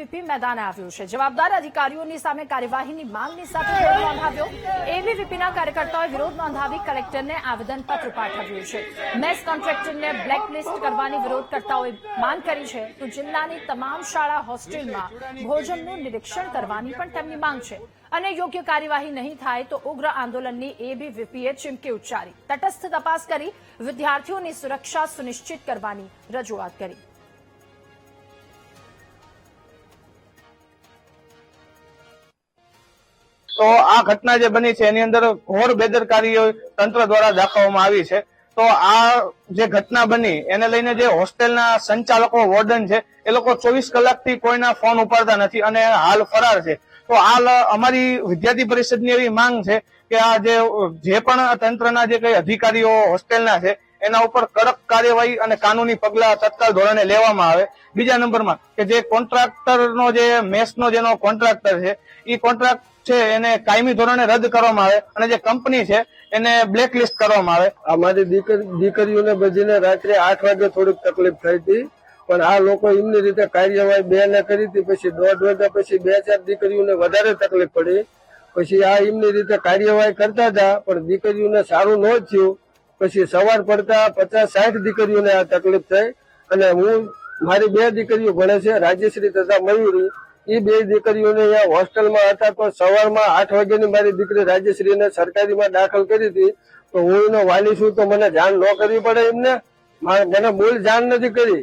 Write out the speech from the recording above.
ABVP મેદાને આવ્યું છે। જવાબદાર અધિકારીઓની સામે કાર્યવાહીની માંગની સાથે વિરોધ નોંધાવ્યો। એબીવીપીના કાર્યકર્તાઓએ વિરોધ નોંધાવી કલેક્ટરને આવેદનપત્ર પાઠવ્યું છે। મેસ કોન્ટ્રાક્ટરને બ્લેકલિસ્ટ કરવાની વિરોધકર્તાઓએ માંગ કરી છે તો જિલ્લાની તમામ શાળા હોસ્ટેલમાં ભોજનનું નિરીક્ષણ કરવાની પણ તેમની માંગ છે અને યોગ્ય કાર્યવાહી નહીં થાય તો ઉગ્ર આંદોલનની એબીવીપીએ ચીમકી ઉચ્ચારી। તટસ્થ તપાસ કરી વિદ્યાર્થીઓની સુરક્ષા સુનિશ્ચિત કરવાની રજૂઆત કરી। તો આ ઘટના જે બની છે એની અંદર ઘોર બેદરકારી તંત્ર દ્વારા દાખવવામાં આવી છે। તો આ જે ઘટના બની એને લઈને જે હોસ્ટેલના સંચાલકો વોર્ડન છે એ લોકો 24 કલાકથી કોઈના ફોન ઉપાડતા નથી અને હાલ ફરાર છે। તો હાલ અમારી વિદ્યાર્થી પરિષદની એવી માંગ છે કે આ જે પણ તંત્રના જે કઈ અધિકારીઓ હોસ્ટેલના છે એના ઉપર કડક કાર્યવાહી અને કાનૂની પગલા તત્કાલ ધોરણે લેવામાં આવે। બીજા નંબરમાં કે જે કોન્ટ્રાક્ટરનો જે મેસનો જેનો કોન્ટ્રાક્ટર છે એ કોન્ટ્રાક્ટ છે એને કાયમી ધોરણે રદ કરવામાં આવે અને જે કંપની છે એને બ્લેકલિસ્ટ કરવામાં આવે। અમારી દીકરીઓને બધીને રાત્રે 8 વાગે થોડીક તકલીફ થઈ હતી, પણ આ લોકો એમની રીતે કાર્યવાહી 2 ને કરી હતી, પછી 1:30 વાગ્યા પછી 2-4 દીકરીઓને વધારે તકલીફ પડી, પછી આ એમની રીતે કાર્યવાહી કરતા હતા પણ દીકરીઓને સારું ન થયું। પછી સવાર પડતા 50-60 દીકરીઓને આ તકલીફ થઈ અને મારી 2 દીકરીઓ ભણે છે, રાજ્યશ્રી તથા મયુરી। એ 2 દીકરીઓને અહીંયા હોસ્ટેલમાં હતા તો સવારમાં 8 વાગ્યાની મારી દીકરી રાજ્યશ્રીને સરકારીમાં દાખલ કરી હતી। તો હું એનો વાલી છું તો મને જાણ ન કરવી પડે એમને? મને મૂળ જાણ નથી કરી।